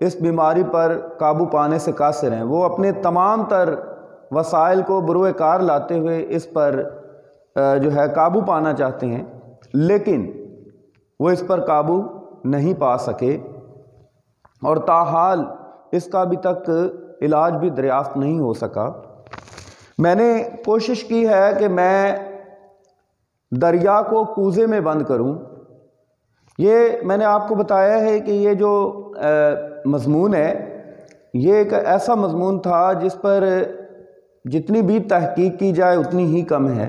اس بیماری پر قابو پانے سے قاصر ہیں، وہ اپنے تمام تر وسائل کو بروئے کار لاتے ہوئے اس پر جو ہے قابو پانا چاہتے ہیں، لیکن وہ اس پر قابو نہیں پا سکے اور تاحال اس کا ابھی تک علاج بھی دریافت نہیں ہو سکا۔ میں نے کوشش کی ہے کہ میں دریا کو کوزے میں بند کروں۔ یہ میں نے آپ کو بتایا ہے کہ یہ جو مضمون ہے یہ ایک ایسا مضمون تھا جس پر جتنی بھی تحقیق کی جائے اتنی ہی کم ہے،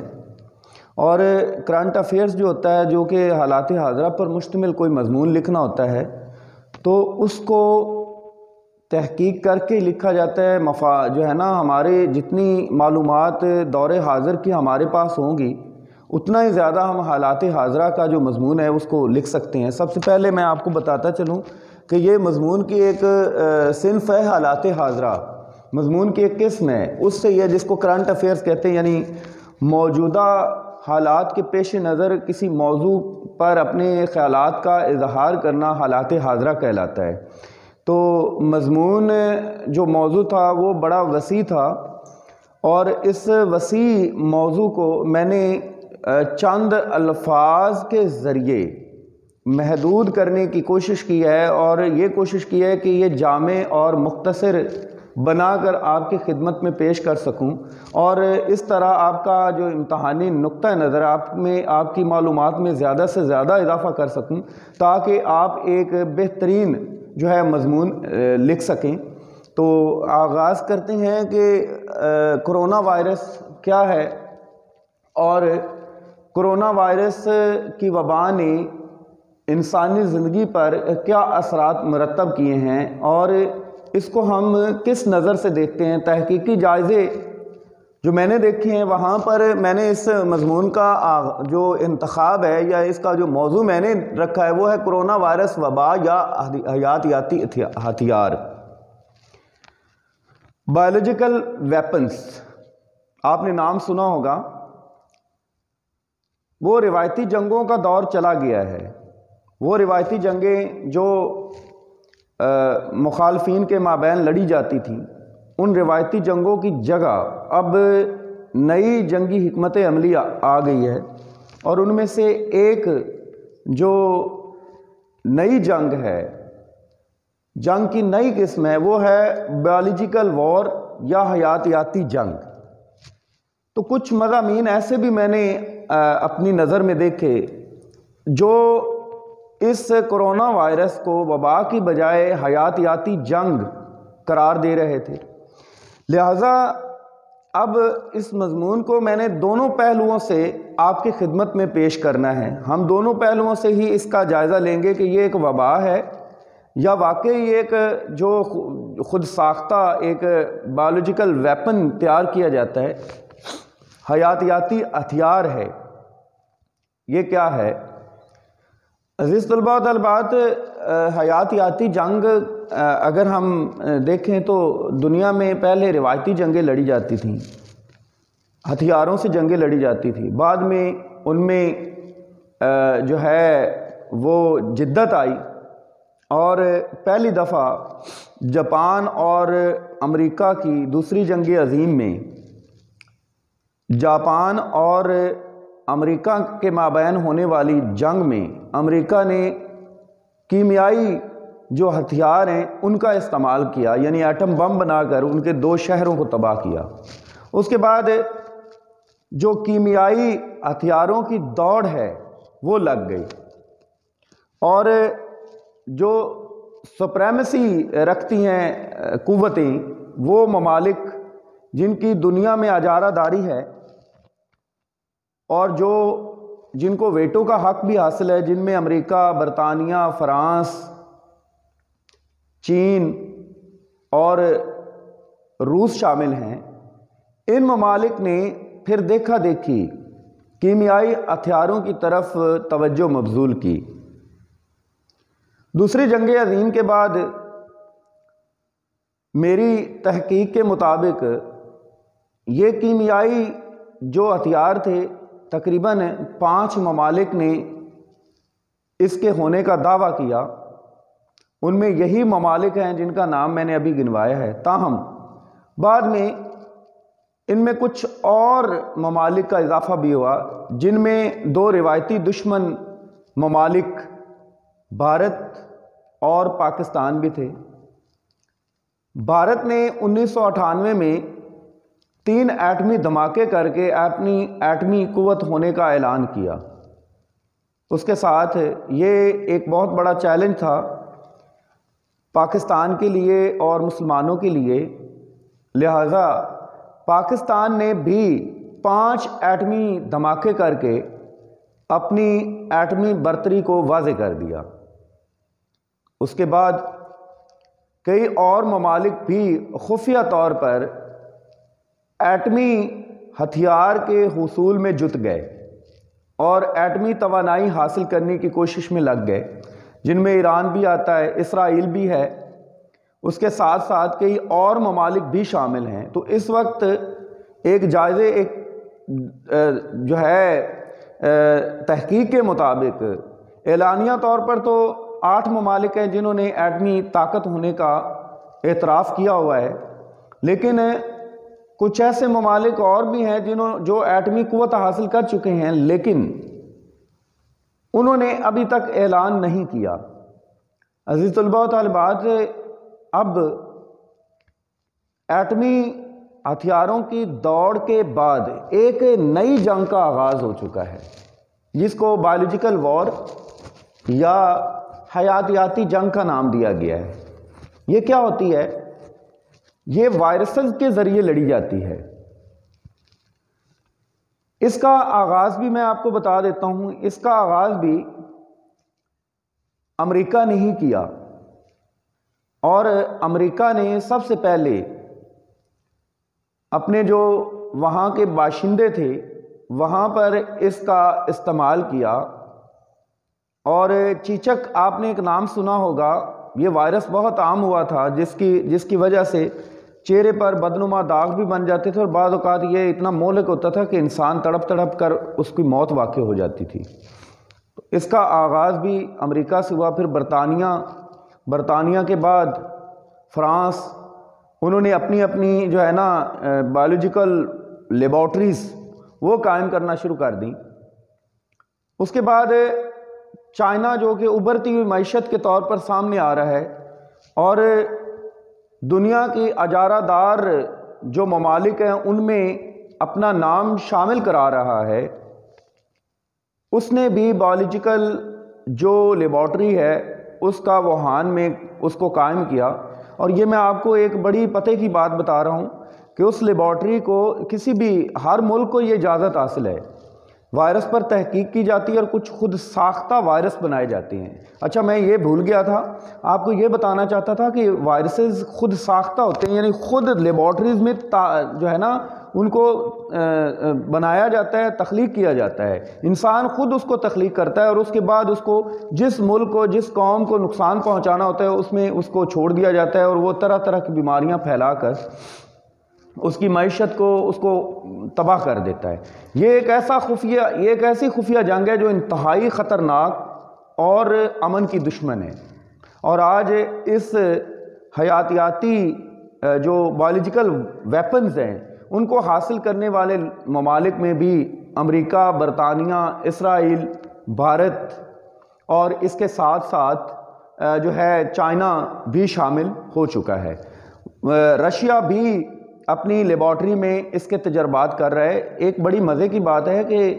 اور کرنٹ افیئرز جو ہوتا ہے، جو کہ حالات حاضرہ پر مشتمل کوئی مضمون لکھنا ہوتا ہے، تو اس کو تحقیق کر کے لکھا جاتا ہے۔ جو ہے نا، ہمارے جتنی معلومات دور حاضر کی ہمارے پاس ہوں گی اتنا ہی زیادہ ہم حالات حاضرہ کا جو مضمون ہے اس کو لکھ سکتے ہیں۔ سب سے پہلے میں آپ کو بتاتا چلوں کہ یہ مضمون کی ایک صنف ہے، حالات حاضرہ مضمون کی ایک قسم ہے، اس سے یہ جس کو کرنٹ افیئرز کہتے ہیں، یعنی موجودہ حالات کے پیش نظر کسی موضوع پر اپنے خیالات کا اظہار کرنا حالات حاضرہ کہلاتا ہے۔ تو مضمون جو موضوع تھا وہ بڑا وسیع تھا، اور اس وسیع موضوع کو میں نے چند الفاظ کے ذریعے محدود کرنے کی کوشش کی ہے، اور یہ کوشش کی ہے کہ یہ جامع اور مختصر بنا کر آپ کی خدمت میں پیش کر سکوں، اور اس طرح آپ کا جو امتحانی نقطہ نظر آپ کی معلومات میں زیادہ سے زیادہ اضافہ کر سکوں، تاکہ آپ ایک بہترین جو ہے مضمون لکھ سکیں۔ تو آغاز کرتے ہیں کہ کرونا وائرس کیا ہے، اور کرونا وائرس کی وبا نے انسانی زندگی پر کیا اثرات مرتب کیے ہیں، اور اس کو ہم کس نظر سے دیکھتے ہیں۔ تحقیقی جائزے جو میں نے دیکھے ہیں وہاں پر میں نے اس مضمون کا جو انتخاب ہے یا اس کا جو موضوع میں نے رکھا ہے وہ ہے کرونا وائرس وبا یا حیاتیاتی ہتھیار۔ بایولوجیکل ویپنز آپ نے نام سنا ہوگا، وہ روایتی جنگوں کا دور چلا گیا ہے۔ وہ روایتی جنگیں جو مخالفین کے مابین لڑی جاتی تھیں، ان روایتی جنگوں کی جگہ اب نئی جنگی حکمت عملی آ گئی ہے، اور ان میں سے ایک جو نئی جنگ ہے، جنگ کی نئی قسم ہے، وہ ہے بایولوجیکل وار یا حیاتیاتی جنگ۔ تو کچھ مضامین ایسے بھی میں نے اپنی نظر میں دیکھے جو اس کرونا وائرس کو وبا کی بجائے حیاتیاتی جنگ قرار دے رہے تھے۔ لہٰذا اب اس مضمون کو میں نے دونوں پہلوؤں سے آپ کی خدمت میں پیش کرنا ہے۔ ہم دونوں پہلوؤں سے ہی اس کا جائزہ لیں گے کہ یہ ایک وبا ہے یا واقعی ایک جو خود ساختہ ایک بایولوجیکل ویپن تیار کیا جاتا ہے، حیاتیاتی ہتھیار ہے، یہ کیا ہے۔ عزیز طلباء و طالبات، حیاتیاتی جنگ اگر ہم دیکھیں تو دنیا میں پہلے روایتی جنگیں لڑی جاتی تھیں، ہتھیاروں سے جنگیں لڑی جاتی تھیں، بعد میں ان میں جو ہے وہ جدت آئی، اور پہلی دفعہ جاپان اور امریکہ کی دوسری جنگ عظیم میں جاپان اور امریکہ کے مابین ہونے والی جنگ میں امریکہ نے کیمیائی جو ہتھیار ہیں ان کا استعمال کیا، یعنی ایٹم بم بنا کر ان کے 2 شہروں کو تباہ کیا۔ اس کے بعد جو کیمیائی ہتھیاروں کی دوڑ ہے وہ لگ گئی، اور جو سپریمیسی رکھتی ہیں قوتیں، وہ ممالک جن کی دنیا میں اجارہ داری ہے اور جن کو ویٹو کا حق بھی حاصل ہے، جن میں امریکہ، برطانیہ، فرانس، چین اور روس شامل ہیں، ان ممالک نے پھر دیکھا دیکھی کیمیائی ہتھیاروں کی طرف توجہ مبذول کی۔ دوسری جنگ عظیم کے بعد میری تحقیق کے مطابق یہ کیمیائی جو ہتھیار تھے تقریباً 5 ممالک نے اس کے ہونے کا دعویٰ کیا، ان میں یہی ممالک ہیں جن کا نام میں نے ابھی گنوایا ہے۔ تاہم بعد میں ان میں کچھ اور ممالک کا اضافہ بھی ہوا، جن میں دو روایتی دشمن ممالک بھارت اور پاکستان بھی تھے۔ بھارت نے 1998 میں 3 ایٹمی دھماکے کر کے اپنی ایٹمی قوت ہونے کا اعلان کیا۔ اس کے ساتھ یہ ایک بہت بڑا چیلنج تھا پاکستان کے لیے اور مسلمانوں کے لیے، لہذا پاکستان نے بھی 5 ایٹمی دھماکے کر کے اپنی ایٹمی برتری کو واضح کر دیا۔ اس کے بعد کئی اور ممالک بھی خفیہ طور پر ایٹمی ہتھیار کے حصول میں جت گئے اور ایٹمی توانائی حاصل کرنے کی کوشش میں لگ گئے، جن میں ایران بھی آتا ہے، اسرائیل بھی ہے، اس کے ساتھ ساتھ کئی اور ممالک بھی شامل ہیں۔ تو اس وقت ایک جو ہے تحقیق کے مطابق اعلانیہ طور پر تو 8 ممالک ہیں جنہوں نے ایٹمی طاقت ہونے کا اعتراف کیا ہوا ہے، لیکن کچھ ایسے ممالک اور بھی ہیں جو ایٹمی قوت حاصل کر چکے ہیں، لیکن انہوں نے ابھی تک اعلان نہیں کیا۔ عزیز طلباء و طالبات، اب ایٹمی ہتھیاروں کی دوڑ کے بعد ایک نئی جنگ کا آغاز ہو چکا ہے، جس کو بایولوجیکل وار یا حیاتیاتی جنگ کا نام دیا گیا ہے۔ یہ کیا ہوتی ہے؟ یہ وائرسز کے ذریعے لڑی جاتی ہے۔ اس کا آغاز بھی میں آپ کو بتا دیتا ہوں، اس کا آغاز بھی امریکہ نے ہی کیا، اور امریکہ نے سب سے پہلے اپنے جو وہاں کے باشندے تھے وہاں پر اس کا استعمال کیا۔ اور چیچک، آپ نے ایک نام سنا ہوگا، یہ وائرس بہت عام ہوا تھا، جس کی وجہ سے چہرے پر بدنما داغ بھی بن جاتے تھے، اور بعض اوقات یہ اتنا مہلک ہوتا تھا کہ انسان تڑپ تڑپ کر اس کی موت واقع ہو جاتی تھی۔ اس کا آغاز بھی امریکہ سے ہوا، پھر برطانیہ کے بعد فرانس، انہوں نے اپنی جو ہے نا بایولوجیکل لیبارٹریز وہ قائم کرنا شروع کر دیں۔ اس کے بعد چائنا، جو کہ ابھرتی ہوئی معیشت کے طور پر سامنے آ رہا ہے اور دنیا کی اجارہ دار جو ممالک ہیں ان میں اپنا نام شامل کرا رہا ہے، اس نے بھی بایولوجیکل جو لیبارٹری ہے اس کا ووہان میں اس کو قائم کیا۔ اور یہ میں آپ کو ایک بڑی پتے کی بات بتا رہا ہوں کہ اس لیبارٹری کو ہر ملک کو یہ اجازت حاصل ہے، وائرس پر تحقیق کی جاتی ہے اور کچھ خود ساختہ وائرس بنائے جاتے ہیں۔ اچھا، میں یہ بھول گیا تھا، آپ کو یہ بتانا چاہتا تھا کہ وائرسز خود ساختہ ہوتے ہیں، یعنی خود لیبارٹریز میں جو ہے نا ان کو بنایا جاتا ہے، تخلیق کیا جاتا ہے، انسان خود اس کو تخلیق کرتا ہے، اور اس کے بعد اس کو جس ملک کو، جس قوم کو نقصان پہنچانا ہوتا ہے اس میں اس کو چھوڑ دیا جاتا ہے، اور وہ طرح طرح کی بیماریاں پھیلا کر اس کی معیشت کو، اس کو تباہ کر دیتا ہے۔ یہ ایک ایسی خفیہ جنگ ہے جو انتہائی خطرناک اور امن کی دشمن ہے۔ اور آج اس حیاتیاتی جو بایولوجیکل ویپنز ہیں ان کو حاصل کرنے والے ممالک میں بھی امریکہ، برطانیہ، اسرائیل، بھارت اور اس کے ساتھ ساتھ جو ہے چائنا بھی شامل ہو چکا ہے۔ رشیا بھی اپنی لیبارٹری میں اس کے تجربات کر رہا ہے۔ ایک بڑی مزے کی بات ہے کہ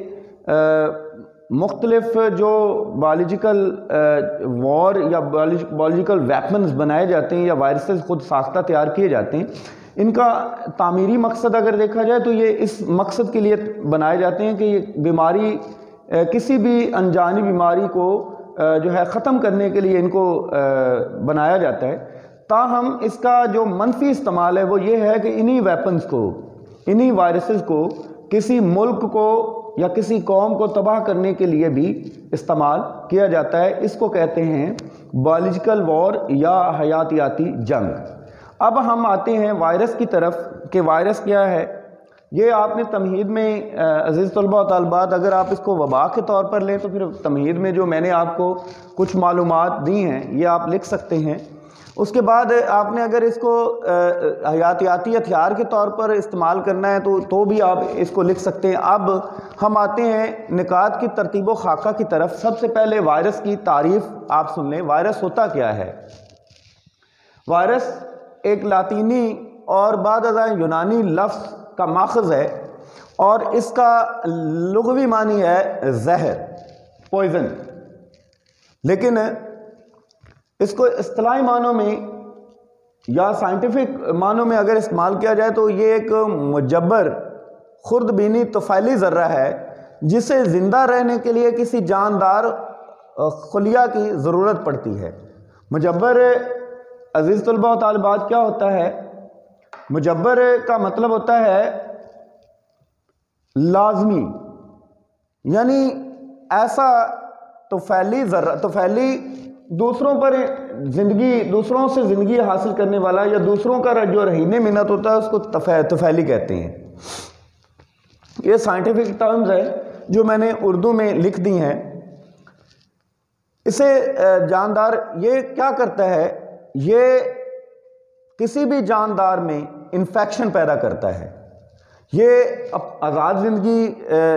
مختلف جو بایولوجیکل وار یا بایولوجیکل ویپنز بنائے جاتے ہیں یا وائرسز خود ساختہ تیار کیے جاتے ہیں، ان کا تعمیری مقصد اگر دیکھا جائے تو یہ اس مقصد کے لیے بنائے جاتے ہیں کہ یہ بیماری، کسی بھی انجانی بیماری کو جو ہے ختم کرنے کے لیے ان کو بنایا جاتا ہے۔ تاہم اس کا جو منفی استعمال ہے وہ یہ ہے کہ انہی ویپنز کو، انہی وائرسز کو کسی ملک کو یا کسی قوم کو تباہ کرنے کے لیے بھی استعمال کیا جاتا ہے۔ اس کو کہتے ہیں بایولوجیکل وار یا حیاتیاتی جنگ۔ اب ہم آتے ہیں وائرس کی طرف کہ وائرس کیا ہے۔ یہ آپ نے تمہید میں عزیز طلباء و طالبات اگر آپ اس کو وبا کے طور پر لیں تو پھر تمہید میں جو میں نے آپ کو کچھ معلومات دی ہیں یہ آپ لکھ سکتے ہیں۔ اس کے بعد آپ نے اگر اس کو حیاتیاتی ہتھیار کے طور پر استعمال کرنا ہے تو بھی آپ اس کو لکھ سکتے ہیں۔ اب ہم آتے ہیں نکات کی ترتیب و خاکہ کی طرف۔ سب سے پہلے وائرس کی تعریف آپ سن لیں۔ وائرس ہوتا کیا ہے؟ وائرس ایک لاطینی اور بعد ازاں یونانی لفظ کا ماخذ ہے اور اس کا لغوی معنی ہے زہر، پوائزن، لیکن اس کو اصطلاحی معنوں میں یا سائنٹیفک معنوں میں اگر استعمال کیا جائے تو یہ ایک مجبر خردبینی طفیلی ذرہ ہے جسے زندہ رہنے کے لیے کسی جاندار خلیہ کی ضرورت پڑتی ہے۔ مجبر عزیز طلباء و طالبات کیا ہوتا ہے؟ مجبر کا مطلب ہوتا ہے لازمی، یعنی ایسا طفیلی ذرہ، طفیلی دوسروں پر دوسروں سے زندگی حاصل کرنے والا یا دوسروں کا جو رہین منت ہوتا ہے اس کو طفیلی کہتے ہیں۔ یہ سائنٹیفک ٹرمز ہے جو میں نے اردو میں لکھ دی ہیں۔ اسے جاندار یہ کیا کرتا ہے؟ یہ کسی بھی جاندار میں انفیکشن پیدا کرتا ہے۔ یہ آزاد زندگی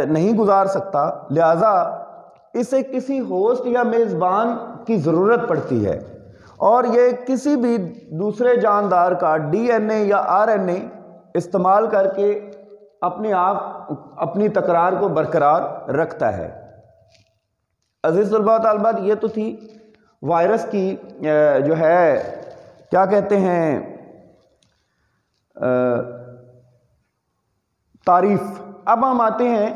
نہیں گزار سکتا، لہذا اسے کسی ہوسٹ یا میزبان کی ضرورت پڑتی ہے اور یہ کسی بھی دوسرے جاندار کا ڈی این اے یا آر این اے استعمال کر کے اپنی تکرار کو برقرار رکھتا ہے۔ عزیز طلباء و طالبات یہ تو تھی وائرس کی جو ہے کیا کہتے ہیں تعریف۔ اب ہم آتے ہیں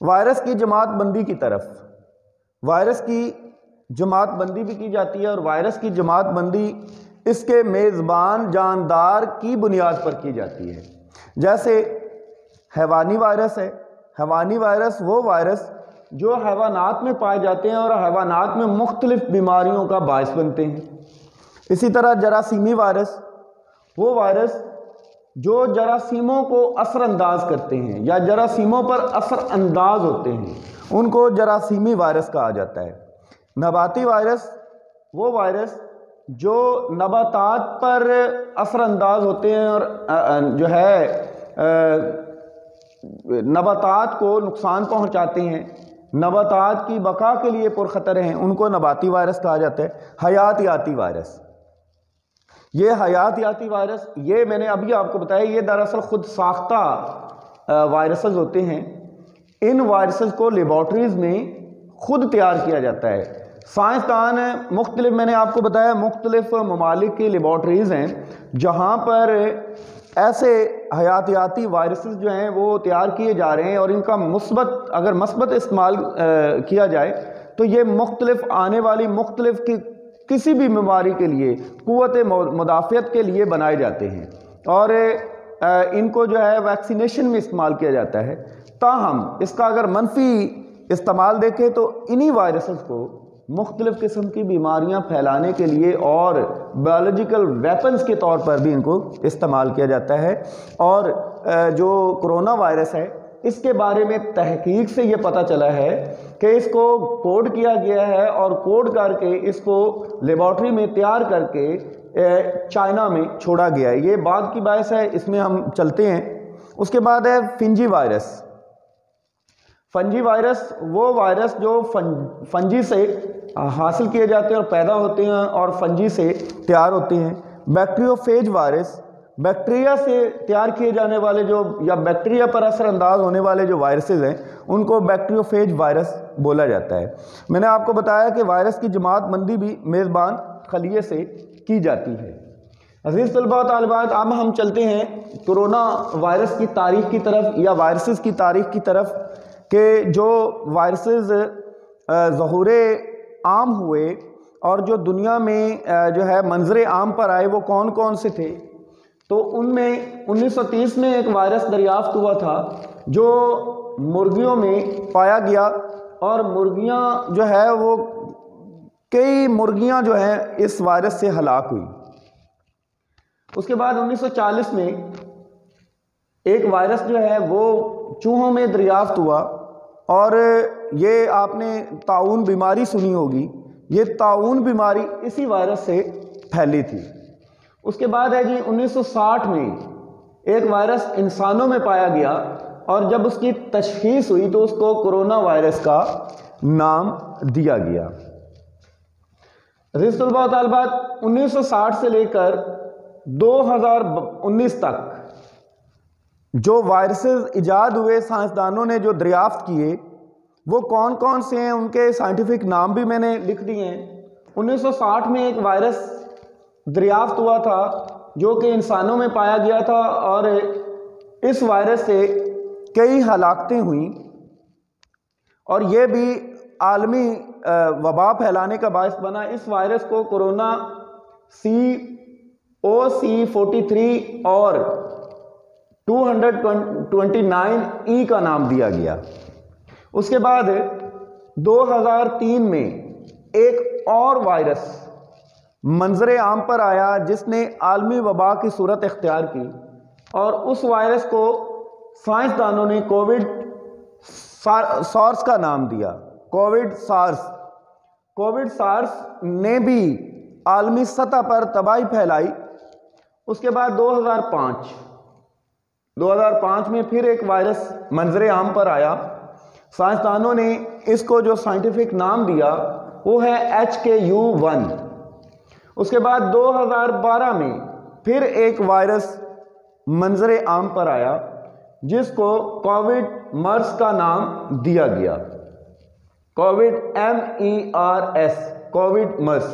وائرس کی جماعت بندی کی طرف۔ وائرس کی جماعت بندی بھی کی جاتی ہے اور وائرس کی جماعت بندی اس کے میزبان جاندار کی بنیاد پر کی جاتی ہے۔ جیسے حیوانی وائرس ہے۔ حیوانی وائرس وہ وائرس جو حیوانات میں پائے جاتے ہیں اور حیوانات میں مختلف بیماریوں کا باعث بنتے ہیں۔ اسی طرح جراثیمی وائرس وہ وائرس جو جراثیموں کو اثر انداز کرتے ہیں یا جراثیموں پر اثر انداز ہوتے ہیں، ان کو جراثیمی وائرس کہا جاتا ہے۔ نباتی وائرس وہ وائرس جو نباتات پر اثر انداز ہوتے ہیں اور جو ہے نباتات کو نقصان پہنچاتے ہیں، نباتات کی بقا کے لیے پرخطر ہیں، ان کو نباتی وائرس کہا جاتا ہے۔ حیاتیاتی وائرس، یہ حیاتیاتی وائرس یہ میں نے ابھی آپ کو بتایا یہ دراصل خود ساختہ وائرسز ہوتے ہیں۔ ان وائرسز کو لیبارٹریز میں خود تیار کیا جاتا ہے۔ سائنسدان مختلف میں نے آپ کو بتایا مختلف ممالک کی لیبارٹریز ہیں جہاں پر ایسے حیاتیاتی وائرسز جو ہیں وہ تیار کیے جا رہے ہیں اور ان کا اگر مثبت استعمال کیا جائے تو یہ مختلف آنے والی مختلف کی کسی بھی بیماری کے لیے قوت مدافعت کے لیے بنائے جاتے ہیں اور ان کو جو ہے ویکسینیشن میں استعمال کیا جاتا ہے۔ تاہم اس کا اگر منفی استعمال دیکھیں تو انہی وائرسز کو مختلف قسم کی بیماریاں پھیلانے کے لیے اور بایولوجیکل ویپنز کے طور پر بھی ان کو استعمال کیا جاتا ہے۔ اور جو کرونا وائرس ہے اس کے بارے میں تحقیق سے یہ پتہ چلا ہے کہ اس کو کوڈ کیا گیا ہے اور کوڈ کر کے اس کو لیبارٹری میں تیار کر کے چائنا میں چھوڑا گیا ہے۔ یہ بعد کی باعث ہے، اس میں ہم چلتے ہیں۔ اس کے بعد ہے فنجی وائرس۔ فنجی وائرس وہ وائرس جو فنجی سے حاصل کیے جاتے ہیں اور پیدا ہوتے ہیں اور فنجی سے تیار ہوتے ہیں۔ بیکٹیریوفیج وائرس، بیکٹیریا سے تیار کیے جانے والے جو یا بیکٹیریا پر اثر انداز ہونے والے جو وائرسز ہیں ان کو بیکٹیریوفیج وائرس بولا جاتا ہے۔ میں نے آپ کو بتایا کہ وائرس کی جماعت بندی بھی میزبان خلیے سے کی جاتی ہے۔ عزیز طلباء و طالبات اب ہم چلتے ہیں کرونا وائرس کی تاریخ کی طرف یا وائرسز کی تاریخ کی طرف کہ جو وائرسز ظہور عام ہوئے اور جو دنیا میں جو ہے منظر عام پر آئے وہ کون کون سے تھے۔ تو ان میں 1930 میں ایک وائرس دریافت ہوا تھا جو مرغیوں میں پایا گیا اور مرغیاں جو ہے وہ کئی مرغیاں جو ہیں اس وائرس سے ہلاک ہوئی۔ اس کے بعد 1940 میں ایک وائرس جو ہے وہ چوہوں میں دریافت ہوا، اور یہ آپ نے طاعون بیماری سنی ہوگی، یہ طاعون بیماری اسی وائرس سے پھیلی تھی۔ اس کے بعد ہے جی 1960 میں ایک وائرس انسانوں میں پایا گیا، اور جب اس کی تشخیص ہوئی تو اس کو کرونا وائرس کا نام دیا گیا۔ عزیز طلباء و طالبات، 1960 سے لے کر 2019 تک جو وائرسز ایجاد ہوئے، سائنسدانوں نے جو دریافت کیے، وہ کون کون سے ہیں، ان کے سائنٹیفک نام بھی میں نے لکھ دیے ہیں۔ 1960 میں ایک وائرس دریافت ہوا تھا جو کہ انسانوں میں پایا گیا تھا، اور اس وائرس سے کئی ہلاکتیں ہوئیں، اور یہ بھی عالمی وبا پھیلانے کا باعث بنا۔ اس وائرس کو کرونا OC43 اور 229E کا نام دیا گیا۔ اس کے بعد 2003 میں ایک اور وائرس منظر عام پر آیا جس نے عالمی وبا کی صورت اختیار کی، اور اس وائرس کو سائنسدانوں نے کووڈ سارس کا نام دیا۔ کووڈ سارس نے بھی عالمی سطح پر تباہی پھیلائی۔ اس کے بعد 2005 میں پھر ایک وائرس منظر عام پر آیا۔ سائنسدانوں نے اس کو جو سائنٹیفک نام دیا وہ ہے HKU1۔ اس کے بعد 2012 میں پھر ایک وائرس منظر عام پر آیا جس کو کووڈ مرس کا نام دیا گیا، کووڈ MERS، کووڈ مرس۔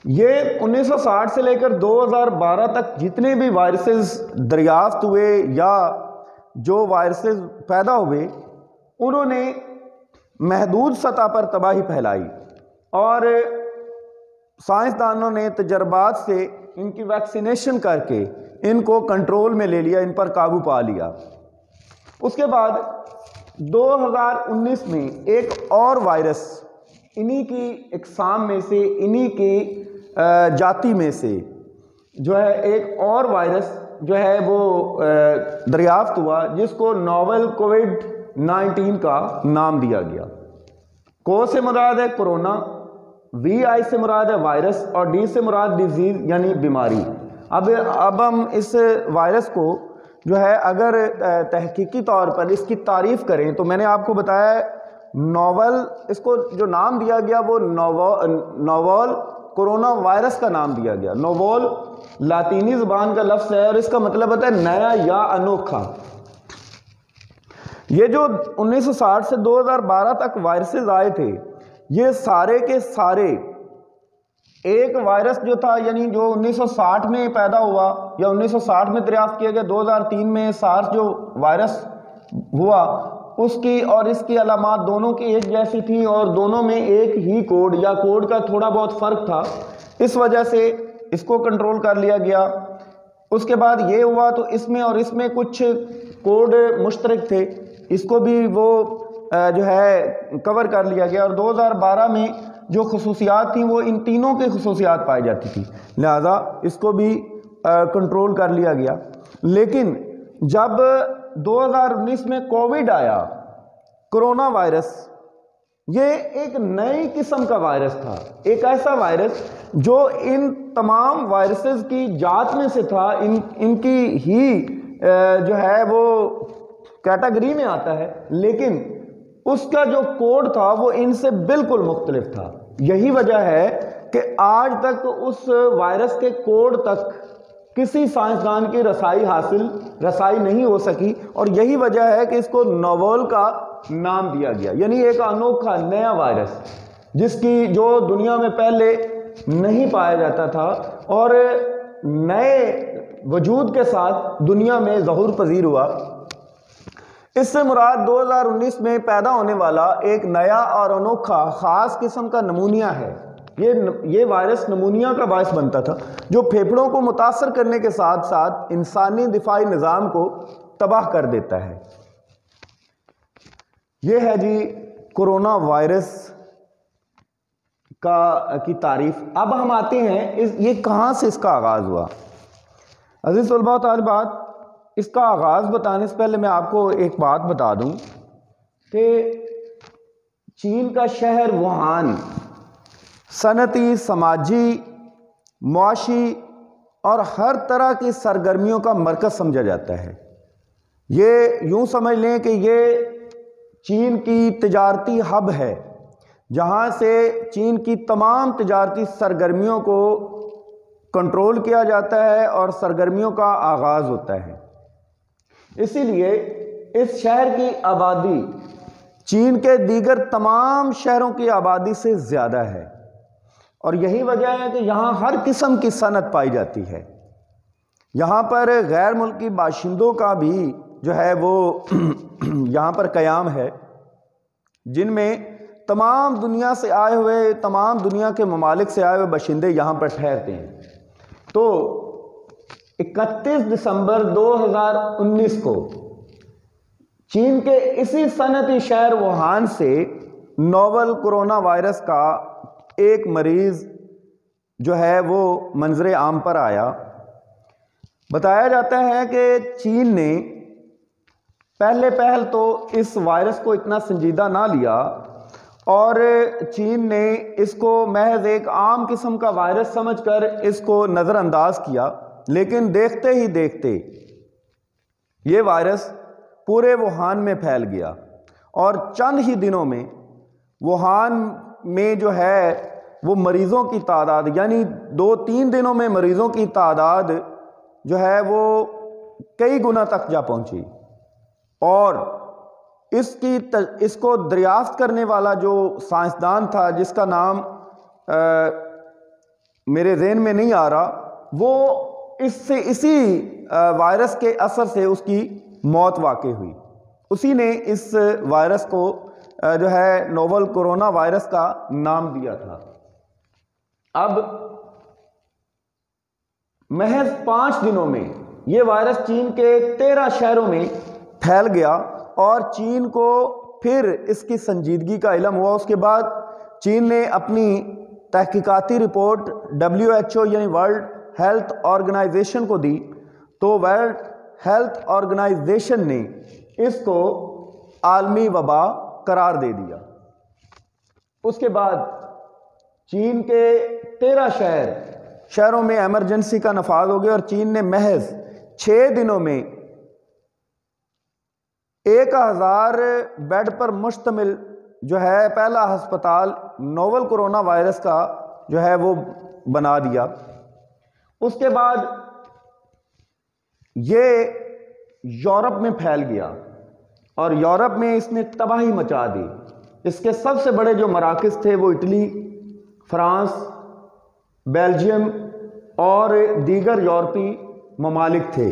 یہ 1960 سے لے کر 2012 تک جتنے بھی وائرسز دریافت ہوئے یا جو وائرسز پیدا ہوئے، انہوں نے محدود سطح پر تباہی پھیلائی، اور سائنسدانوں نے تجربات سے ان کی ویکسینیشن کر کے ان کو کنٹرول میں لے لیا، ان پر قابو پا لیا۔ اس کے بعد 2019 میں ایک اور وائرس انہی کی اقسام میں سے، انہی کی جاتی میں سے جو ہے ایک اور وائرس جو ہے وہ دریافت ہوا جس کو نوول کووڈ-19 کا نام دیا گیا۔ کو سے مراد ہے کرونا، VI سے مراد ہے وائرس، اور D سے مراد ڈیزیز یعنی بیماری۔ اب ہم اس وائرس کو جو ہے اگر تحقیقی طور پر اس کی تعریف کریں تو میں نے آپ کو بتایا ہے نوول، اس کو جو نام دیا گیا وہ نوول کرونا وائرس کا نام دیا گیا۔ نوول لاطینی زبان کا لفظ ہے اور اس کا مطلب ہوتا ہے نیا یا انوکھا۔ یہ جو 1960 سے 2012 تک وائرسز آئے تھے، یہ سارے کے سارے ایک وائرس جو تھا، یعنی جو 1960 میں پیدا ہوا یا 1960 میں دریافت کیا گیا، 2003 میں سارس جو وائرس ہوا اس کی اور اس کی علامات دونوں کی ایک جیسی تھی، اور دونوں میں ایک ہی کوڈ یا کوڈ کا تھوڑا بہت فرق تھا، اس وجہ سے اس کو کنٹرول کر لیا گیا۔ اس کے بعد یہ ہوا تو اس میں اور اس میں کچھ کوڈ مشترک تھے، اس کو بھی وہ جو ہے کور کر لیا گیا، اور 2012 میں جو خصوصیات تھیں وہ ان تینوں کی خصوصیات پائی جاتی تھی، لہذا اس کو بھی کنٹرول کر لیا گیا۔ لیکن جب 2019 میں کووڈ آیا، کرونا وائرس، یہ ایک نئی قسم کا وائرس تھا، ایک ایسا وائرس جو ان تمام وائرسز کی جات میں سے تھا، ان کی ہی جو ہے وہ کیٹیگری میں آتا ہے، لیکن اس کا جو کوڈ تھا وہ ان سے بالکل مختلف تھا۔ یہی وجہ ہے کہ آج تک اس وائرس کے کوڈ تک کسی سائنسدان کی رسائی نہیں ہو سکی، اور یہی وجہ ہے کہ اس کو نوول کا نام دیا گیا، یعنی ایک انوکھا نیا وائرس جس کی جو دنیا میں پہلے نہیں پایا جاتا تھا، اور نئے وجود کے ساتھ دنیا میں ظہور پذیر ہوا۔ اس سے مراد 2019 میں پیدا ہونے والا ایک نیا اور انوکھا خاص قسم کا نمونیا ہے۔ یہ وائرس نمونیا کا باعث بنتا تھا جو پھیپھڑوں کو متاثر کرنے کے ساتھ ساتھ انسانی دفاعی نظام کو تباہ کر دیتا ہے۔ یہ ہے جی کرونا وائرس کی تعریف۔ اب ہم آتے ہیں یہ کہاں سے اس کا آغاز ہوا۔ عزیز طلباء و طالبات، اس کا آغاز بتانے سے پہلے میں آپ کو ایک بات بتا دوں کہ چین کا شہر ووہان صنعتی، سماجی، معاشی اور ہر طرح کی سرگرمیوں کا مرکز سمجھا جاتا ہے۔ یہ یوں سمجھ لیں کہ یہ چین کی تجارتی ہب ہے، جہاں سے چین کی تمام تجارتی سرگرمیوں کو کنٹرول کیا جاتا ہے اور سرگرمیوں کا آغاز ہوتا ہے۔ اسی لیے اس شہر کی آبادی چین کے دیگر تمام شہروں کی آبادی سے زیادہ ہے، اور یہی وجہ ہے کہ یہاں ہر قسم کی صنعت پائی جاتی ہے۔ یہاں پر غیر ملکی باشندوں کا بھی جو ہے وہ یہاں پر قیام ہے، جن میں تمام دنیا سے آئے ہوئے، تمام دنیا کے ممالک سے آئے ہوئے باشندے یہاں پر ٹھہرتے ہیں۔ تو 31 دسمبر 2019 کو چین کے اسی صنعتی شہر ووہان سے نوول کورونا وائرس کا ایک مریض جو ہے وہ منظر عام پر آیا۔ بتایا جاتا ہے کہ چین نے پہل تو اس وائرس کو اتنا سنجیدہ نہ لیا، اور چین نے اس کو محض ایک عام قسم کا وائرس سمجھ کر اس کو نظر انداز کیا، لیکن دیکھتے ہی دیکھتے یہ وائرس پورے ووہان میں پھیل گیا، اور چند ہی دنوں میں ووہان میں جو ہے وہ مریضوں کی تعداد، یعنی 2-3 دنوں میں مریضوں کی تعداد جو ہے وہ کئی گنا تک جا پہنچی، اور اس کو دریافت کرنے والا جو سائنسدان تھا، جس کا نام میرے ذہن میں نہیں آ رہا، وہ اسی وائرس کے اثر سے اس کی موت واقع ہوئی۔ اسی نے اس وائرس کو جو ہے نوول کورونا وائرس کا نام دیا تھا۔ اب محض 5 دنوں میں یہ وائرس چین کے 13 شہروں میں پھیل گیا، اور چین کو پھر اس کی سنجیدگی کا علم ہوا۔ اس کے بعد چین نے اپنی تحقیقاتی رپورٹ WHO یعنی ورلڈ ہیلتھ آرگنائزیشن کو دی، تو ورلڈ ہیلتھ آرگنائزیشن نے اس کو عالمی وبا قرار دے دیا۔ اس کے بعد چین کے 13 شہروں میں ایمرجنسی کا نفاذ ہو گیا، اور چین نے محض 6 دنوں میں 1000 بیڈ پر مشتمل جو ہے پہلا ہسپتال نوول کورونا وائرس کا جو ہے وہ بنا دیا۔ اس کے بعد یہ یورپ میں پھیل گیا، اور یورپ میں اس نے تباہی مچا دی۔ اس کے سب سے بڑے جو مراکز تھے وہ اٹلی، فرانس، بیلجیم اور دیگر یورپی ممالک تھے،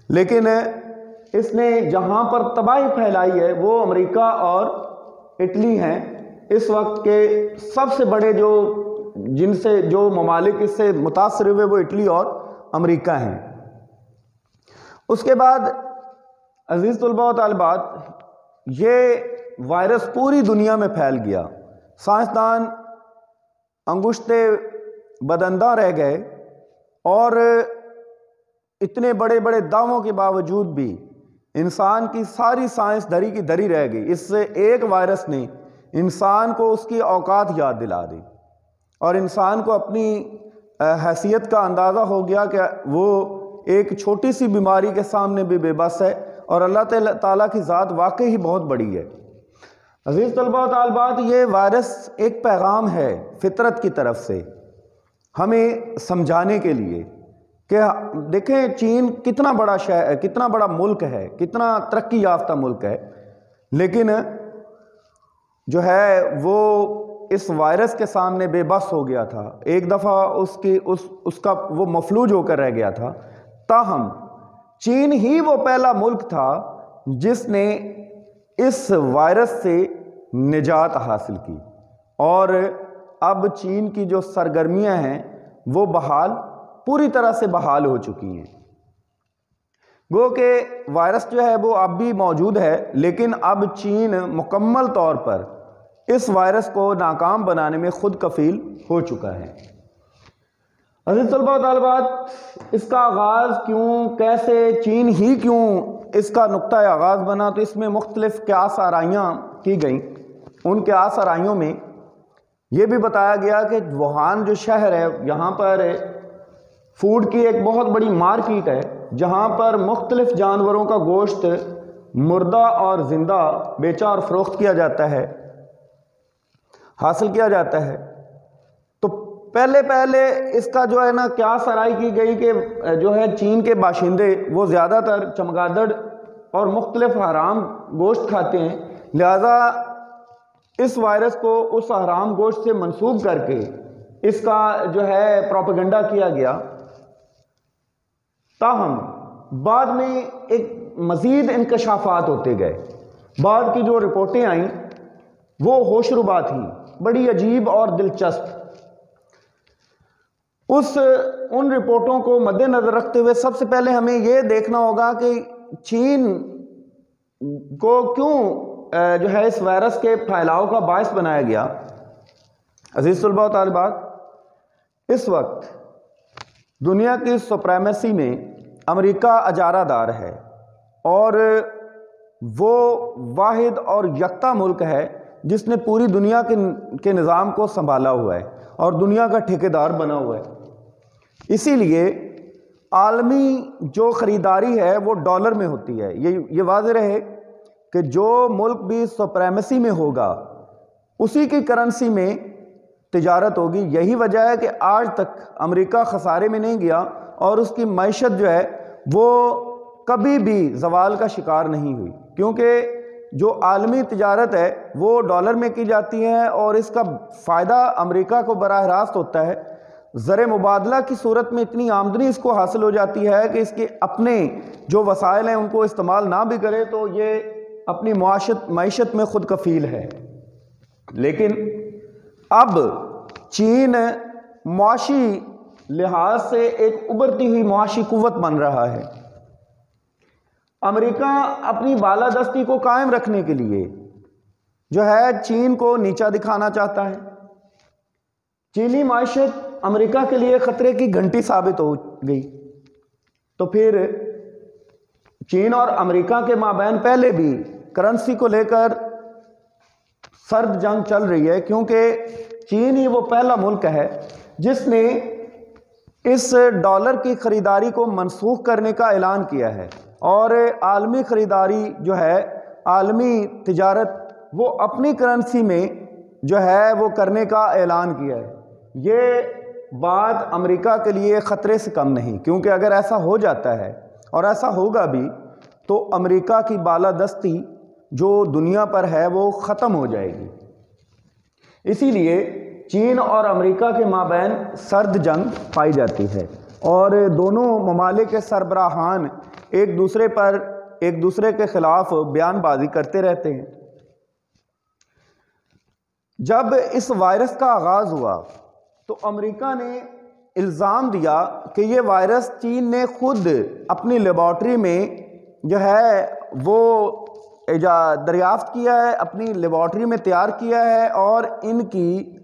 لیکن اس نے جہاں پر تباہی پھیلائی ہے وہ امریکہ اور اٹلی ہیں۔ اس وقت کے سب سے بڑے جو ممالک اس سے متاثر ہوئے وہ اٹلی اور امریکہ ہیں۔ اس کے بعد عزیز طلباء و طالبات، یہ وائرس پوری دنیا میں پھیل گیا۔ سائنسدان انگشتے بدندہ رہ گئے، اور اتنے بڑے بڑے دعووں کے باوجود بھی انسان کی ساری سائنس دھری کی دھری رہ گئی۔ اس سے ایک وائرس نے انسان کو اس کی اوقات یاد دلا دی، اور انسان کو اپنی حیثیت کا اندازہ ہو گیا کہ وہ ایک چھوٹی سی بیماری کے سامنے بھی بے بس ہے، اور اللہ تعالیٰ کی ذات واقعی ہی بہت بڑی ہے۔ عزیز طلباء و طالبات، یہ وائرس ایک پیغام ہے فطرت کی طرف سے ہمیں سمجھانے کے لیے کہ دیکھیں چین کتنا بڑا شہر، کتنا بڑا ملک ہے، کتنا ترقی یافتہ ملک ہے، لیکن جو ہے وہ اس وائرس کے سامنے بے بس ہو گیا تھا۔ ایک دفعہ اس کا وہ مفلوج ہو کر رہ گیا تھا۔ تاہم چین ہی وہ پہلا ملک تھا جس نے اس وائرس سے نجات حاصل کی، اور اب چین کی جو سرگرمیاں ہیں وہ پوری طرح سے بحال ہو چکی ہیں۔ گو کہ وائرس جو ہے وہ اب بھی موجود ہے، لیکن اب چین مکمل طور پر اس وائرس کو ناکام بنانے میں خود کفیل ہو چکا ہے۔ عزیز طلباء و طالبات، اس کا آغاز کیوں، کیسے، چین ہی کیوں اس کا نقطہ آغاز بنا؟ تو اس میں مختلف قیاس آرائیاں کی گئیں۔ ان قیاس آرائیوں میں یہ بھی بتایا گیا کہ ووہان جو شہر ہے، یہاں پر فوڈ کی ایک بہت بڑی مارکیٹ ہے، جہاں پر مختلف جانوروں کا گوشت مردہ اور زندہ بیچا اور فروخت کیا جاتا ہے، حاصل کیا جاتا ہے۔ تو پہلے اس کا جو ہے نا قیاس آرائی کی گئی کہ جو ہے چین کے باشندے وہ زیادہ تر چمگادڑ اور مختلف حرام گوشت کھاتے ہیں، لہذا اس وائرس کو اس حرام گوشت سے منسوب کر کے اس کا جو ہے پروپیگنڈا کیا گیا۔ تاہم بعد میں ایک مزید انکشافات ہوتے گئے، بعد کی جو رپورٹیں آئیں وہ ہوش ربا تھیں، بڑی عجیب اور دلچسپ۔ ان رپورٹوں کو مد نظر رکھتے ہوئے سب سے پہلے ہمیں یہ دیکھنا ہوگا کہ چین کو کیوں جو ہے اس وائرس کے پھیلاؤ کا باعث بنایا گیا۔ عزیز طلباء و طالبات، اس وقت دنیا کی سپریمیسی میں امریکہ اجارہ دار ہے اور وہ واحد اور یکتا ملک ہے جس نے پوری دنیا کے نظام کو سنبھالا ہوا ہے اور دنیا کا ٹھیکیدار بنا ہوا ہے۔ اسی لیے عالمی جو خریداری ہے وہ ڈالر میں ہوتی ہے۔ یہ واضح رہے کہ جو ملک بھی سپریمیسی میں ہوگا اسی کی کرنسی میں تجارت ہوگی۔ یہی وجہ ہے کہ آج تک امریکہ خسارے میں نہیں گیا اور اس کی معیشت جو ہے وہ کبھی بھی زوال کا شکار نہیں ہوئی، کیونکہ جو عالمی تجارت ہے وہ ڈالر میں کی جاتی ہے اور اس کا فائدہ امریکہ کو براہ راست ہوتا ہے۔ زر مبادلہ کی صورت میں اتنی آمدنی اس کو حاصل ہو جاتی ہے کہ اس کے اپنے جو وسائل ہیں ان کو استعمال نہ بھی کرے تو یہ اپنی معیشت میں خود کفیل ہے۔ لیکن اب چین معاشی لحاظ سے ایک ابھرتی ہوئی معاشی قوت بن رہا ہے۔ امریکہ اپنی بالادستی کو قائم رکھنے کے لیے جو ہے چین کو نیچا دکھانا چاہتا ہے۔ چینی معیشت امریکہ کے لیے خطرے کی گھنٹی ثابت ہو گئی۔ تو پھر چین اور امریکہ کے مابین پہلے بھی کرنسی کو لے کر سرد جنگ چل رہی ہے، کیونکہ چین ہی وہ پہلا ملک ہے جس نے اس ڈالر کی خریداری کو منسوخ کرنے کا اعلان کیا ہے اور عالمی خریداری جو ہے، عالمی تجارت وہ اپنی کرنسی میں جو ہے وہ کرنے کا اعلان کیا ہے۔ یہ بات امریکہ کے لیے خطرے سے کم نہیں، کیونکہ اگر ایسا ہو جاتا ہے اور ایسا ہوگا بھی تو امریکہ کی بالادستی جو دنیا پر ہے وہ ختم ہو جائے گی۔ اسی لیے چین اور امریکہ کے مابین سرد جنگ پائی جاتی ہے اور دونوں ممالک کے سربراہان ایک دوسرے کے خلاف بیان بازی کرتے رہتے ہیں۔ جب اس وائرس کا آغاز ہوا تو امریکہ نے الزام دیا کہ یہ وائرس چین نے خود اپنی لیبارٹری میں جو ہے وہ دریافت کیا ہے، اپنی لیبارٹری میں تیار کیا ہے اور ان کی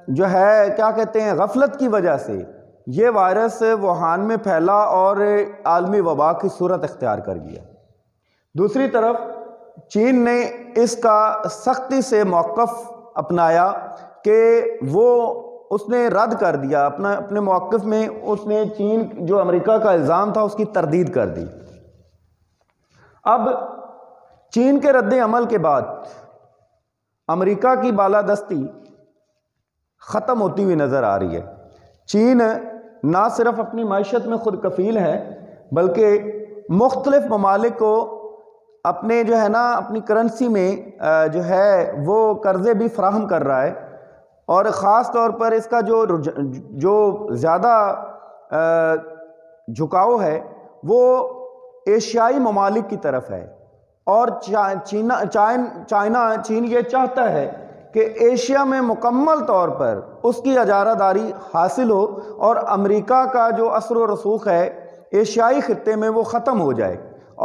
جو ہے کیا کہتے ہیں غفلت کی وجہ سے یہ وائرس ووہان میں پھیلا اور عالمی وبا کی صورت اختیار کر گیا۔ دوسری طرف چین نے اس کا سختی سے موقف اپنایا کہ اس نے رد کر دیا اپنے موقف میں، اس نے چین جو امریکہ کا الزام تھا اس کی تردید کر دی۔ اب چین کے رد عمل کے بعد امریکہ کی بالادستی ختم ہوتی ہوئی نظر آ رہی ہے۔ چین نہ صرف اپنی معیشت میں خود کفیل ہے بلکہ مختلف ممالک کو اپنے جو ہے نا اپنی کرنسی میں جو ہے وہ قرضے بھی فراہم کر رہا ہے، اور خاص طور پر اس کا جو زیادہ جھکاؤ ہے وہ ایشیائی ممالک کی طرف ہے، اور چین یہ چاہتا ہے کہ ایشیا میں مکمل طور پر اس کی اجارہ داری حاصل ہو اور امریکہ کا جو اثر و رسوخ ہے ایشیائی خطے میں وہ ختم ہو جائے،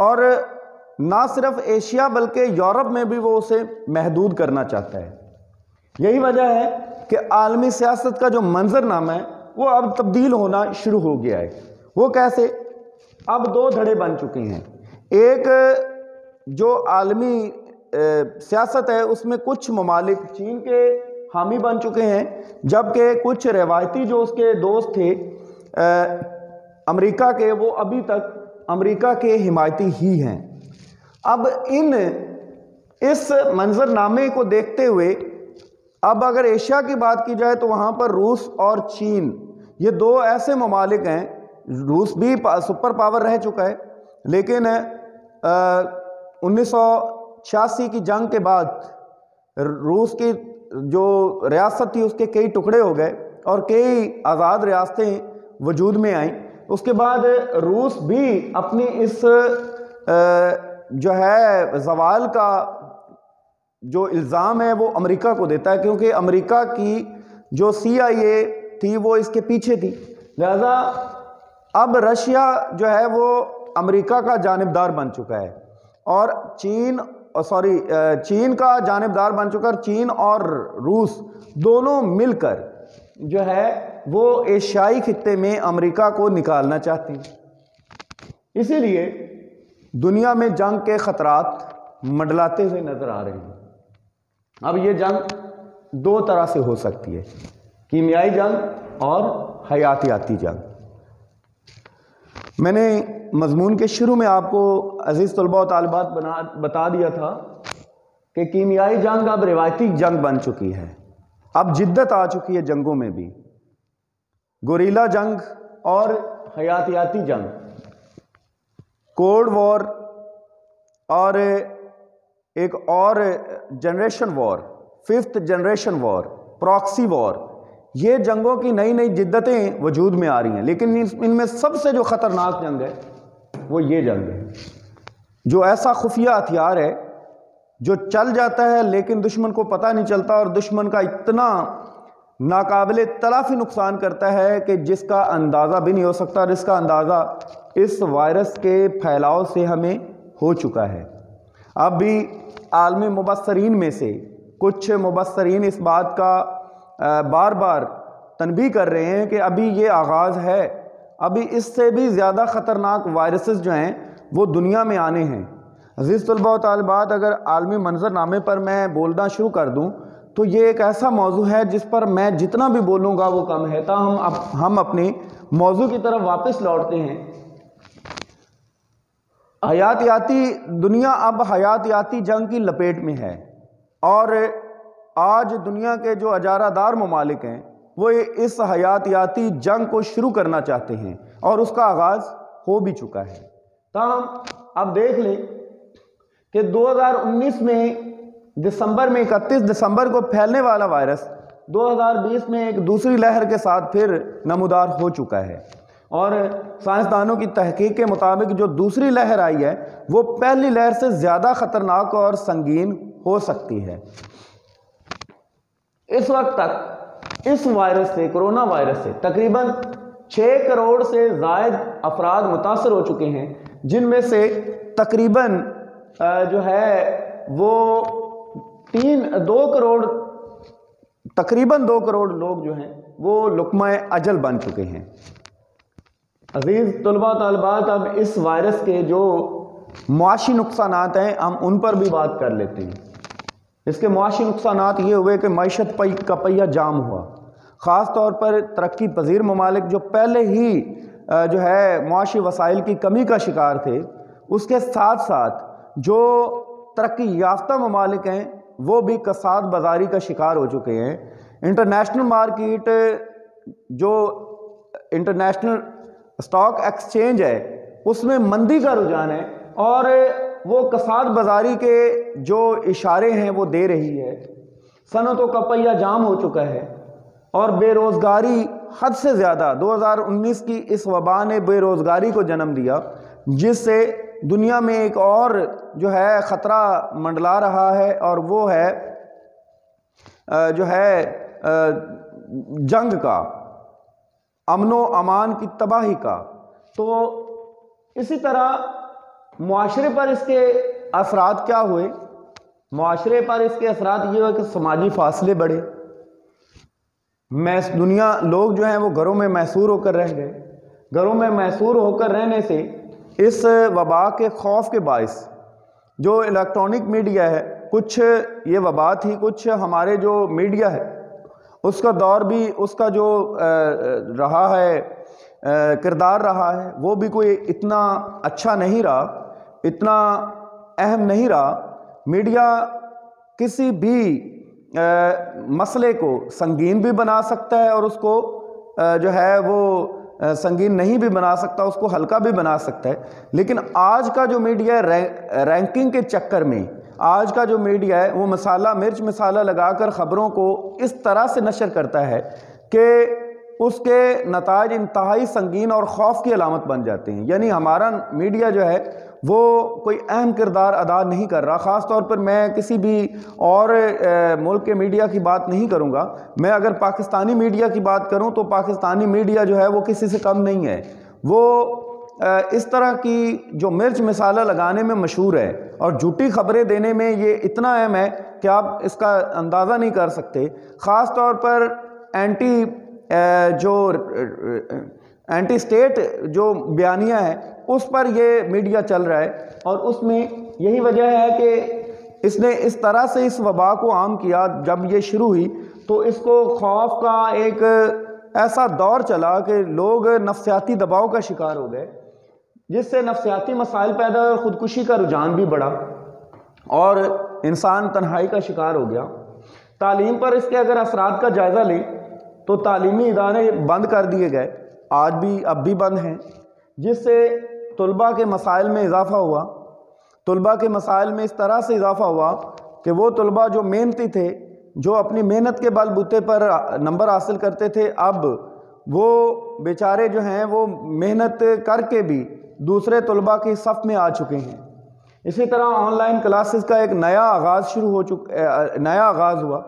اور نہ صرف ایشیا بلکہ یورپ میں بھی وہ اسے محدود کرنا چاہتا ہے۔ یہی وجہ ہے کہ عالمی سیاست کا جو منظر نامہ ہے وہ اب تبدیل ہونا شروع ہو گیا ہے۔ وہ کیسے؟ اب دو دھڑے بن چکے ہیں۔ ایک جو عالمی سیاست ہے اس میں کچھ ممالک چین کے حامی بن چکے ہیں، جبکہ کچھ روایتی جو اس کے دوست تھے امریکہ کے، وہ ابھی تک امریکہ کے حمایتی ہی ہیں۔ اب اس منظر نامے کو دیکھتے ہوئے اب اگر ایشیا کی بات کی جائے تو وہاں پر روس اور چین، یہ دو ایسے ممالک ہیں۔ روس بھی سپر پاور رہ چکا ہے، لیکن 1986 کی جنگ کے بعد روس کی جو ریاست تھی اس کے کئی ٹکڑے ہو گئے اور کئی آزاد ریاستیں وجود میں آئیں۔ اس کے بعد روس بھی اپنی اس جو ہے زوال کا جو الزام ہے وہ امریکہ کو دیتا ہے، کیونکہ امریکہ کی جو CIA تھی وہ اس کے پیچھے تھی۔ لہذا اب رشیا جو ہے وہ امریکہ کا جانبدار بن چکا ہے اور چین کا جانبدار بن چکا ہے۔ چین اور روس دونوں مل کر جو ہے وہ ایشیائی خطے میں امریکہ کو نکالنا چاہتے ہیں۔ اسی لیے دنیا میں جنگ کے خطرات منڈلاتے ہوئے نظر آ رہے ہیں۔ اب یہ جنگ دو طرح سے ہو سکتی ہے، کیمیائی جنگ اور حیاتیاتی جنگ۔ میں نے مضمون کے شروع میں آپ کو عزیز طلباء و طالبات بتا دیا تھا کہ کیمیائی جنگ اب روایتی جنگ بن چکی ہے، اب جدت آ چکی ہے جنگوں میں بھی۔ گوریلا جنگ اور حیاتیاتی جنگ، کوڈ وار اور ایک اور جنریشن وار، 5th جنریشن وار، پراکسی وار، یہ جنگوں کی نئی نئی جدتیں وجود میں آ رہی ہیں۔ لیکن ان میں سب سے جو خطرناک جنگ ہے وہ یہ جنگ ہے، جو ایسا خفیہ ہتھیار ہے جو چل جاتا ہے لیکن دشمن کو پتہ نہیں چلتا، اور دشمن کا اتنا ناقابل تلافی نقصان کرتا ہے کہ جس کا اندازہ بھی نہیں ہو سکتا، اور اس کا اندازہ اس وائرس کے پھیلاؤ سے ہمیں ہو چکا ہے۔ اب بھی عالمی مبصرین میں سے کچھ مبصرین اس بات کا بار بار تنبیہ کر رہے ہیں کہ ابھی یہ آغاز ہے، ابھی اس سے بھی زیادہ خطرناک وائرسز جو ہیں وہ دنیا میں آنے ہیں۔ عزیز طلباء و طالبات، اگر عالمی منظر نامے پر میں بولنا شروع کر دوں تو یہ ایک ایسا موضوع ہے جس پر میں جتنا بھی بولوں گا وہ کم ہے۔ تاہم ہم اپنے موضوع کی طرف واپس لوٹتے ہیں۔ حیاتیاتی دنیا اب حیاتیاتی جنگ کی لپیٹ میں ہے، اور آج دنیا کے جو اجارہ دار ممالک ہیں وہ اس حیاتیاتی جنگ کو شروع کرنا چاہتے ہیں، اور اس کا آغاز ہو بھی چکا ہے۔ تاہم اب دیکھ لیں کہ 2019 میں دسمبر میں 31 دسمبر کو پھیلنے والا وائرس 2020 میں ایک دوسری لہر کے ساتھ پھر نمودار ہو چکا ہے، اور سائنسدانوں کی تحقیق کے مطابق جو دوسری لہر آئی ہے وہ پہلی لہر سے زیادہ خطرناک اور سنگین ہو سکتی ہے۔ اس وقت تک اس وائرس سے، کرونا وائرس سے، تقریباً 6 کروڑ سے زائد افراد متاثر ہو چکے ہیں، جن میں سے تقریباً جو ہے وہ 2 کروڑ لوگ جو ہیں وہ لقمہ اجل بن چکے ہیں۔ عزیز طلباء طالبات، اب اس وائرس کے جو معاشی نقصانات ہیں ہم ان پر بھی بات کر لیتے ہیں۔ اس کے معاشی نقصانات یہ ہوئے کہ معیشت کا پہیہ جام ہوا، خاص طور پر ترقی پذیر ممالک جو پہلے ہی جو ہے معاشی وسائل کی کمی کا شکار تھے، اس کے ساتھ ساتھ جو ترقی یافتہ ممالک ہیں وہ بھی کساد بازاری کا شکار ہو چکے ہیں۔ انٹرنیشنل مارکیٹ، جو انٹرنیشنل اسٹاک ایکسچینج ہے، اس میں مندی کا رجحان ہے، اور وہ کساد بازاری کے جو اشارے ہیں وہ دے رہی ہے۔ صنعتوں کا پہیہ جام ہو چکا ہے، اور بے روزگاری حد سے زیادہ 2019 کی اس وبا نے بے روزگاری کو جنم دیا، جس سے دنیا میں ایک اور جو ہے خطرہ منڈلا رہا ہے، اور وہ ہے جو ہے جنگ کا، امن و امان کی تباہی کا۔ تو اسی طرح معاشرے پر اس کے اثرات کیا ہوئے؟ معاشرے پر اس کے اثرات یہ ہوئے کہ سماجی فاصلے بڑھے، دنیا لوگ جو ہیں وہ گھروں میں محصور ہو کر رہ گئے. گھروں میں محصور ہو کر رہنے سے اس وبا کے خوف کے باعث جو الیکٹرانک میڈیا ہے، کچھ یہ وبا تھی، کچھ ہمارے جو میڈیا ہے اس کا دور بھی، اس کا جو رہا ہے کردار رہا ہے، وہ بھی کوئی اتنا اچھا نہیں رہا، اتنا اہم نہیں رہا. میڈیا کسی بھی مسئلے کو سنگین بھی بنا سکتا ہے اور اس کو جو ہے وہ سنگین نہیں بھی بنا سکتا، اس کو ہلکا بھی بنا سکتا ہے. لیکن آج کا جو میڈیا ہے رینکنگ کے چکر میں، آج کا جو میڈیا ہے وہ مرچ مسالہ لگا کر خبروں کو اس طرح سے نشر کرتا ہے کہ اس کے نتائج انتہائی سنگین اور خوف کی علامت بن جاتے ہیں. یعنی ہمارا میڈیا جو ہے وہ کوئی اہم کردار ادا نہیں کر رہا. خاص طور پر میں کسی بھی اور ملک کے میڈیا کی بات نہیں کروں گا، میں اگر پاکستانی میڈیا کی بات کروں تو پاکستانی میڈیا جو ہے وہ کسی سے کم نہیں ہے. وہ اس طرح کی جو مرچ مسالہ لگانے میں مشہور ہے اور جھوٹی خبریں دینے میں یہ اتنا اہم ہے کہ آپ اس کا اندازہ نہیں کر سکتے. خاص طور پر اینٹی اسٹیٹ جو بیانیہ ہے اس پر یہ میڈیا چل رہا ہے، اور اس میں یہی وجہ ہے کہ اس نے اس طرح سے اس وبا کو عام کیا. جب یہ شروع ہوئی تو اس کو خوف کا ایک ایسا دور چلا کہ لوگ نفسیاتی دباؤ کا شکار ہو گئے، جس سے نفسیاتی مسائل پیدا ہوئے، خودکشی کا رجحان بھی بڑھا اور انسان تنہائی کا شکار ہو گیا. تعلیم پر اس کے اگر اثرات کا جائزہ لیں تو تعلیمی ادارے بند کر دیے گئے، آج بھی اب بھی بند ہیں، جس سے طلباء کے مسائل میں اضافہ ہوا. طلباء کے مسائل میں اس طرح سے اضافہ ہوا کہ وہ طلباء جو محنتی تھے، جو اپنی محنت کے بل بوتے پر نمبر حاصل کرتے تھے، اب وہ بیچارے جو ہیں وہ محنت کر کے بھی دوسرے طلباء کی صف میں آ چکے ہیں. اسی طرح آن لائن کلاسز کا ایک نیا آغاز ہوا،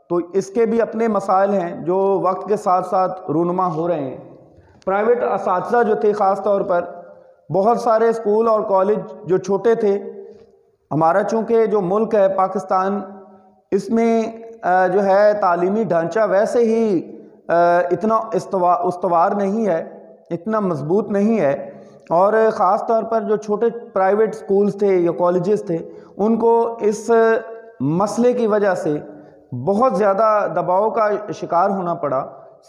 تو اس کے بھی اپنے مسائل ہیں جو وقت کے ساتھ ساتھ رونما ہو رہے ہیں. پرائیویٹ اساتذہ جو تھے، خاص طور پر بہت سارے اسکول اور کالج جو چھوٹے تھے، ہمارا چونکہ جو ملک ہے پاکستان، اس میں جو ہے تعلیمی ڈھانچہ ویسے ہی اتنا استوار نہیں ہے، اتنا مضبوط نہیں ہے، اور خاص طور پر جو چھوٹے پرائیویٹ اسکولز تھے یا کالجز تھے، ان کو اس مسئلے کی وجہ سے بہت زیادہ دباؤ کا شکار ہونا پڑا،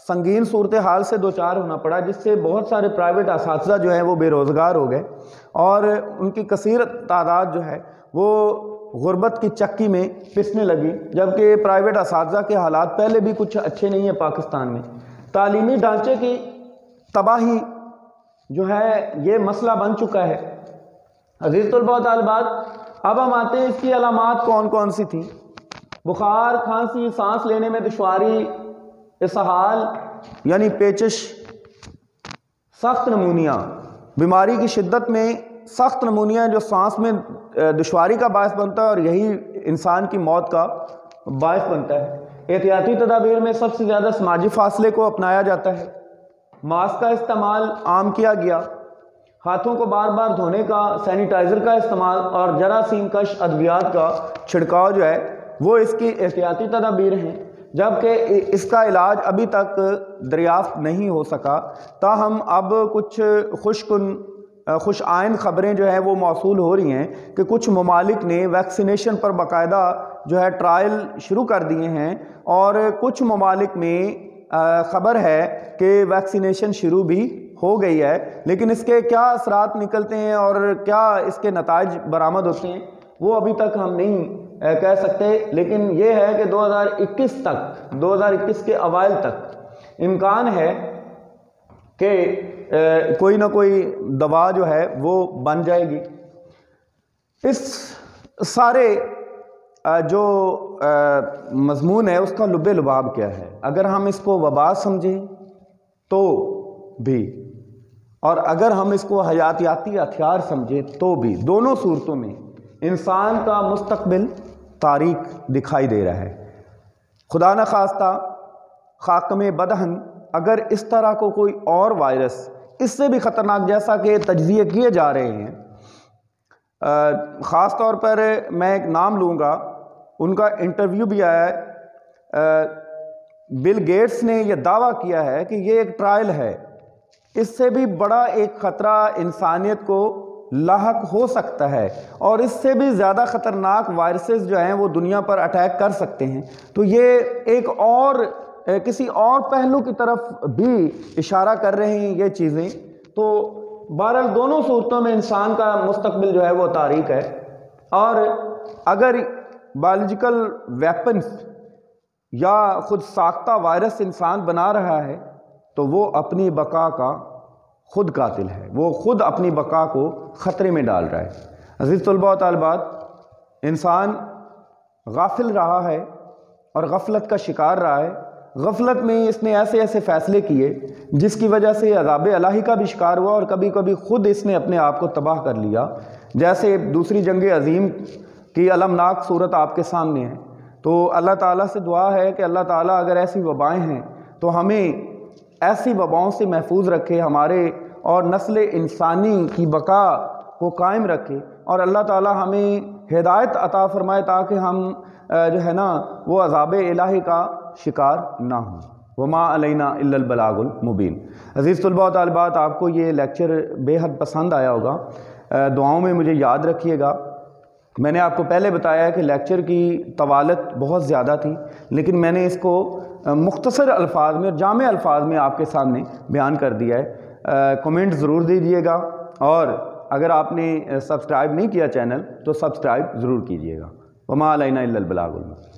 سنگین صورتحال سے دوچار ہونا پڑا، جس سے بہت سارے پرائیویٹ اساتذہ جو ہیں وہ بے روزگار ہو گئے اور ان کی کثیر تعداد جو ہے وہ غربت کی چکی میں پسنے لگی. جبکہ پرائیویٹ اساتذہ کے حالات پہلے بھی کچھ اچھے نہیں ہیں پاکستان میں. تعلیمی ڈھانچے کی تباہی جو ہے یہ مسئلہ بن چکا ہے. عزیز طلباء و طالبات، اب ہم آتے ہیں اس کی علامات کون کون سی تھیں. بخار، کھانسی، سانس لینے میں دشواری، اسہال یعنی پیچش، سخت نمونیا. بیماری کی شدت میں سخت نمونیا جو سانس میں دشواری کا باعث بنتا ہے اور یہی انسان کی موت کا باعث بنتا ہے. احتیاطی تدابیر میں سب سے زیادہ سماجی فاصلے کو اپنایا جاتا ہے، ماسک کا استعمال عام کیا گیا، ہاتھوں کو بار بار دھونے کا، سینیٹائزر کا استعمال اور جراثیم کش ادویات کا چھڑکاؤ جو ہے وہ اس کی احتیاطی تدابیر ہیں. جبکہ اس کا علاج ابھی تک دریافت نہیں ہو سکا. تاہم اب کچھ خوش آئند خبریں جو ہیں وہ موصول ہو رہی ہیں کہ کچھ ممالک نے ویکسینیشن پر باقاعدہ جو ہے ٹرائل شروع کر دیے ہیں، اور کچھ ممالک میں خبر ہے کہ ویکسینیشن شروع بھی ہو گئی ہے. لیکن اس کے کیا اثرات نکلتے ہیں اور کیا اس کے نتائج برآمد ہوتے ہیں وہ ابھی تک ہم نہیں کہہ سکتے. لیکن یہ ہے کہ 2021 کے اوائل تک امکان ہے کہ کوئی نہ کوئی دوا جو ہے وہ بن جائے گی. اس سارے جو مضمون ہے اس کا لب لباب کیا ہے؟ اگر ہم اس کو وبا سمجھیں تو بھی، اور اگر ہم اس کو حیاتیاتی ہتھیار سمجھیں تو بھی، دونوں صورتوں میں انسان کا مستقبل تاریک دکھائی دے رہا ہے. خدا نخواستہ خاکم بدہن اگر اس طرح کو کوئی اور وائرس اس سے بھی خطرناک، جیسا کہ تجزیے کیے جا رہے ہیں، خاص طور پر میں ایک نام لوں گا، ان کا انٹرویو بھی آیا ہے، بل گیٹس نے یہ دعویٰ کیا ہے کہ یہ ایک ٹرائل ہے، اس سے بھی بڑا ایک خطرہ انسانیت کو لاحق ہو سکتا ہے، اور اس سے بھی زیادہ خطرناک وائرسز جو ہیں وہ دنیا پر اٹیک کر سکتے ہیں۔ تو یہ ایک اور کسی اور پہلو کی طرف بھی اشارہ کر رہے ہیں یہ چیزیں۔ تو بہرحال دونوں صورتوں میں انسان کا مستقبل جو ہے وہ تاریک ہے، اور اگر بایولوجیکل ویپنز یا خود ساختہ وائرس انسان بنا رہا ہے تو وہ اپنی بقا کا خود قاتل ہے، وہ خود اپنی بقا کو خطرے میں ڈال رہا ہے۔ عزیز طلباء و طالبات، انسان غافل رہا ہے اور غفلت کا شکار رہا ہے۔ غفلت میں اس نے ایسے ایسے فیصلے کیے جس کی وجہ سے عذاب الہی کا بھی شکار ہوا، اور کبھی کبھی خود اس نے اپنے آپ کو تباہ کر لیا، جیسے دوسری جنگ عظیم کی المناک صورت آپ کے سامنے ہے۔ تو اللہ تعالیٰ سے دعا ہے کہ اللہ تعالیٰ اگر ایسی وبائیں ہیں تو ہمیں ایسی وباؤں سے محفوظ رکھے، ہمارے اور نسل انسانی کی بقا کو قائم رکھے، اور اللہ تعالیٰ ہمیں ہدایت عطا فرمائے تاکہ ہم جو ہے نا وہ عذاب الہی کا شکار نہ ہوں۔ وما علینا الا البلاغ المبین۔ عزیز طلباء و طالبات، آپ کو یہ لیکچر بے حد پسند آیا ہوگا، دعاؤں میں مجھے یاد رکھیے گا۔ میں نے آپ کو پہلے بتایا ہے کہ لیکچر کی طوالت بہت زیادہ تھی، لیکن میں نے اس کو مختصر الفاظ میں اور جامع الفاظ میں آپ کے سامنے بیان کر دیا ہے۔ کمنٹ ضرور دیجیے گا، اور اگر آپ نے سبسکرائب نہیں کیا چینل تو سبسکرائب ضرور کیجیے گا۔ وما علینا الا البلاغ المبین۔